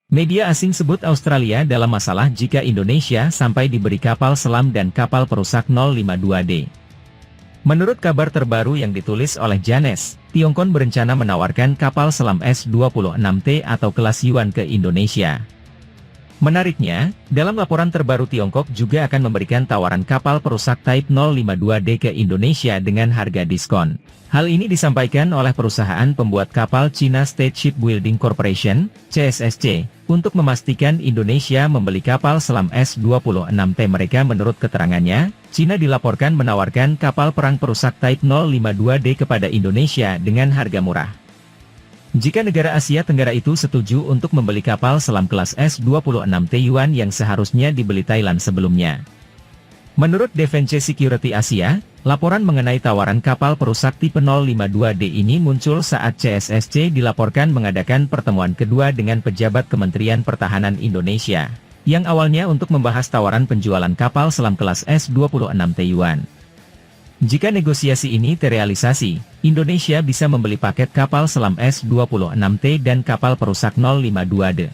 Media asing sebut Australia dalam masalah jika Indonesia sampai diberi kapal selam dan kapal perusak 052D. Menurut kabar terbaru yang ditulis oleh Janes, Tiongkok berencana menawarkan kapal selam S-26T atau kelas Yuan ke Indonesia. Menariknya, dalam laporan terbaru Tiongkok juga akan memberikan tawaran kapal perusak Type 052D ke Indonesia dengan harga diskon. Hal ini disampaikan oleh perusahaan pembuat kapal China State Shipbuilding Corporation, CSSC, untuk memastikan Indonesia membeli kapal selam S-26T mereka. Menurut keterangannya, China dilaporkan menawarkan kapal perang perusak Type 052D kepada Indonesia dengan harga murah. Jika negara Asia Tenggara itu setuju untuk membeli kapal selam kelas S-26T Yuan yang seharusnya dibeli Thailand sebelumnya. Menurut Defense Security Asia, laporan mengenai tawaran kapal perusak tipe 052D ini muncul saat CSSC dilaporkan mengadakan pertemuan kedua dengan pejabat Kementerian Pertahanan Indonesia, yang awalnya untuk membahas tawaran penjualan kapal selam kelas S-26T Yuan. Jika negosiasi ini terrealisasi, Indonesia bisa membeli paket kapal selam S-26T dan kapal perusak 052D.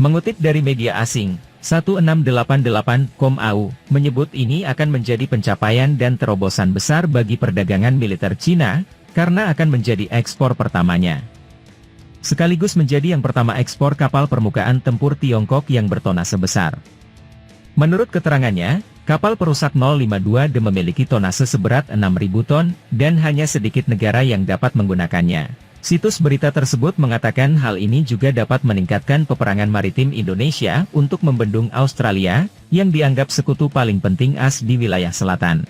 Mengutip dari media asing, 1688.com.au menyebut ini akan menjadi pencapaian dan terobosan besar bagi perdagangan militer Cina, karena akan menjadi ekspor pertamanya. Sekaligus menjadi yang pertama ekspor kapal permukaan tempur Tiongkok yang bertonase besar. Menurut keterangannya, kapal perusak 052D memiliki tonase seberat 6.000 ton, dan hanya sedikit negara yang dapat menggunakannya. Situs berita tersebut mengatakan hal ini juga dapat meningkatkan peperangan maritim Indonesia untuk membendung Australia, yang dianggap sekutu paling penting AS di wilayah selatan.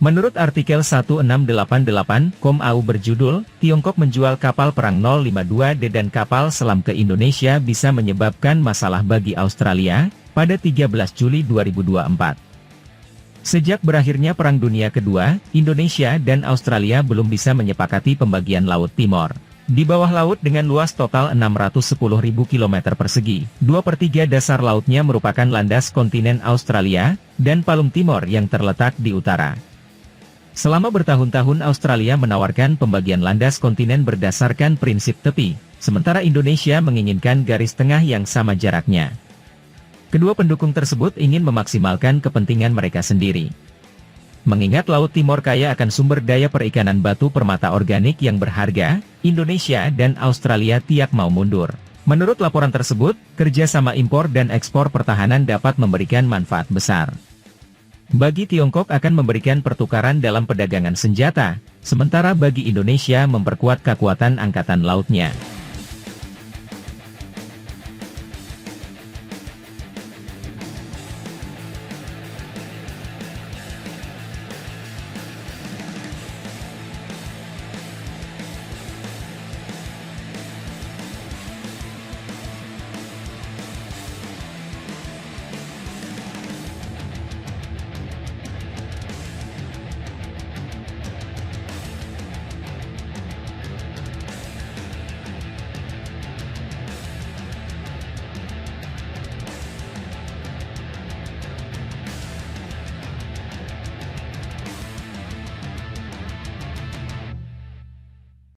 Menurut artikel 1688.com.au berjudul, Tiongkok menjual kapal perang 052D dan kapal selam ke Indonesia bisa menyebabkan masalah bagi Australia, pada 13 Juli 2024. Sejak berakhirnya Perang Dunia Kedua, Indonesia dan Australia belum bisa menyepakati pembagian Laut Timor. Di bawah laut dengan luas total 610.000 km persegi, 2/3 dasar lautnya merupakan landas kontinen Australia, dan Palung Timor yang terletak di utara. Selama bertahun-tahun Australia menawarkan pembagian landas kontinen berdasarkan prinsip tepi, sementara Indonesia menginginkan garis tengah yang sama jaraknya. Kedua pendukung tersebut ingin memaksimalkan kepentingan mereka sendiri. Mengingat Laut Timor kaya akan sumber daya perikanan batu permata organik yang berharga, Indonesia dan Australia tiap mau mundur. Menurut laporan tersebut, kerjasama impor dan ekspor pertahanan dapat memberikan manfaat besar. Bagi Tiongkok akan memberikan pertukaran dalam perdagangan senjata, sementara bagi Indonesia memperkuat kekuatan angkatan lautnya.